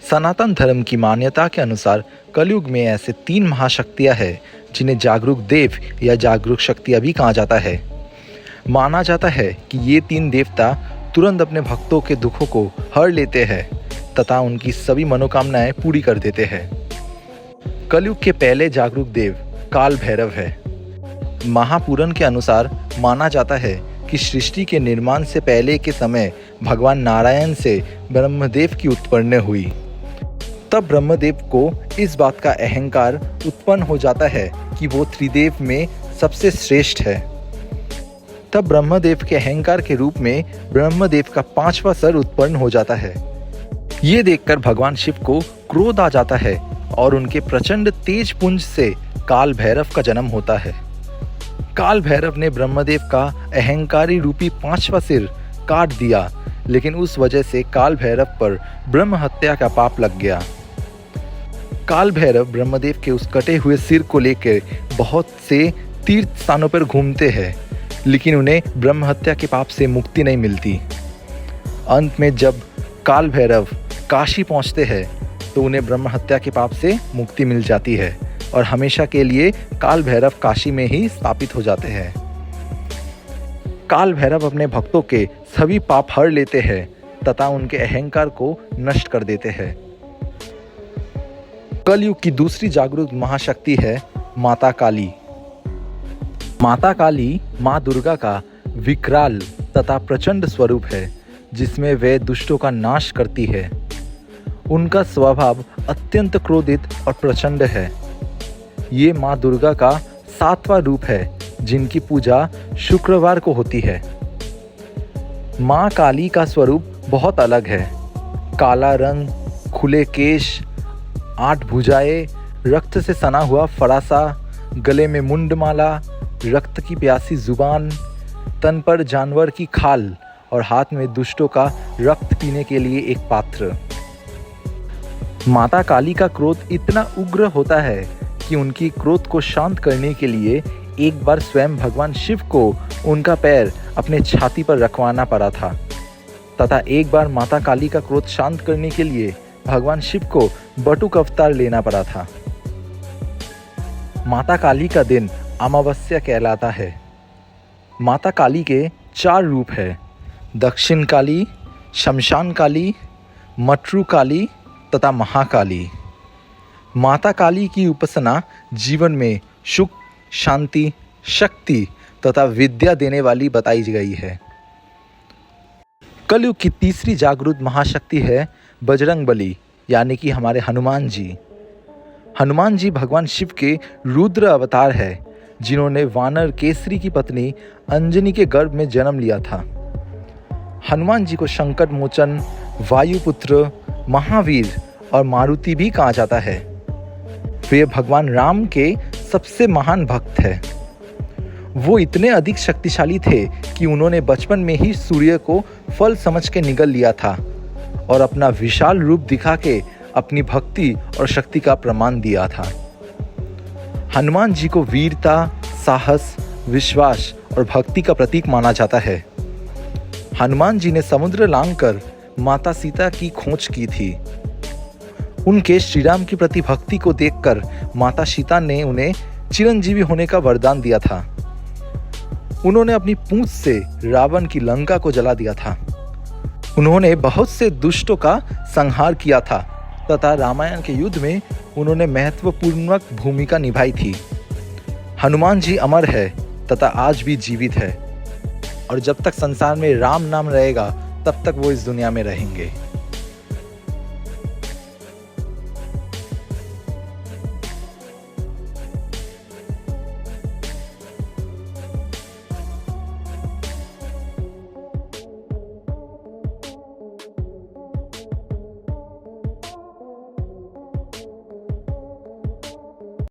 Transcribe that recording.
सनातन धर्म की मान्यता के अनुसार कलयुग में ऐसे 3 महाशक्तियां हैं जिन्हें जागरूक देव या जागरूक शक्तियां भी कहा जाता है। माना जाता है कि ये 3 देवता तुरंत अपने भक्तों के दुखों को हर लेते हैं तथा उनकी सभी मनोकामनाएं पूरी कर देते हैं। कलयुग के पहले जागरूक देव काल भैरव है। महापुराण के अनुसार माना जाता है कि सृष्टि के निर्माण से पहले के समय भगवान नारायण से ब्रह्मदेव की उत्पन्न हुई। तब ब्रह्मदेव को इस बात का अहंकार उत्पन्न हो जाता है कि वो त्रिदेव में सबसे श्रेष्ठ है। तब ब्रह्मदेव के अहंकार के रूप में ब्रह्मदेव का 5वां सर उत्पन्न हो जाता है। ये देखकर भगवान शिव को क्रोध आ जाता है और उनके प्रचंड तेज पुंज से काल भैरव का जन्म होता है। काल भैरव ने ब्रह्मदेव का अहंकारी रूपी 5वां सिर काट दिया, लेकिन उस वजह से काल भैरव पर ब्रह्म हत्या का पाप लग गया। काल भैरव ब्रह्मदेव के उस कटे हुए सिर को लेकर बहुत से तीर्थ स्थानों पर घूमते हैं, लेकिन उन्हें ब्रह्म हत्या के पाप से मुक्ति नहीं मिलती। अंत में जब काल भैरव काशी पहुंचते हैं तो उन्हें ब्रह्म हत्या के पाप से मुक्ति मिल जाती है और हमेशा के लिए काल भैरव काशी में ही स्थापित हो जाते हैं। काल भैरव अपने भक्तों के सभी पाप हर लेते हैं तथा उनके अहंकार को नष्ट कर देते हैं। कलयुग की दूसरी जागरूक महाशक्ति है माता काली। माता काली माँ दुर्गा का विकराल तथा प्रचंड स्वरूप है, जिसमें वे दुष्टों का नाश करती है। उनका स्वभाव अत्यंत क्रोधित और प्रचंड है। ये माँ दुर्गा का 7वां रूप है, जिनकी पूजा शुक्रवार को होती है। माँ काली का स्वरूप बहुत अलग है। काला रंग, खुले केश, 8 भुजाएं, रक्त से सना हुआ फरासा, गले में मुंडमाला, रक्त की प्यासी जुबान, तन पर जानवर की खाल और हाथ में दुष्टों का रक्त पीने के लिए एक पात्र। माता काली का क्रोध इतना उग्र होता है कि उनकी क्रोध को शांत करने के लिए एक बार स्वयं भगवान शिव को उनका पैर अपने छाती पर रखवाना पड़ा था, तथा एक बार माता काली का क्रोध शांत करने के लिए भगवान शिव को बटुक अवतार लेना पड़ा था। माता काली का दिन अमावस्या कहलाता है। माता काली के 4 रूप हैं: दक्षिण काली, शमशान काली, मटरू काली तथा महाकाली। माता काली की उपासना जीवन में सुख, शांति, शक्ति तथा विद्या देने वाली बताई गई है। कलयुग की तीसरी जागृत महाशक्ति है बजरंगबली, यानी कि हमारे हनुमान जी। हनुमान जी भगवान शिव के रुद्र अवतार है, जिन्होंने वानर केसरी की पत्नी अंजनी के गर्भ में जन्म लिया था। हनुमान जी को संकट मोचन, वायुपुत्र, महावीर और मारुति भी कहा जाता है। वे भगवान राम के सबसे महान भक्त हैं। वो इतने अधिक शक्तिशाली थे कि उन्होंने बचपन में ही सूर्य को फल समझ के निगल लिया था और अपना विशाल रूप दिखा के अपनी भक्ति और शक्ति का प्रमाण दिया था। हनुमान जी को वीरता, साहस, विश्वास और भक्ति का प्रतीक माना जाता है। हनुमान जी ने समुद्र लांघकर माता सीता की खोज की थी। उनके श्री राम के प्रति भक्ति को देखकर माता सीता ने उन्हें चिरंजीवी होने का वरदान दिया था। उन्होंने अपनी पूंछ से रावण की लंका को जला दिया था। उन्होंने बहुत से दुष्टों का संहार किया था तथा रामायण के युद्ध में उन्होंने महत्वपूर्ण भूमिका निभाई थी। हनुमान जी अमर है तथा आज भी जीवित है और जब तक संसार में राम नाम रहेगा तब तक वो इस दुनिया में रहेंगे।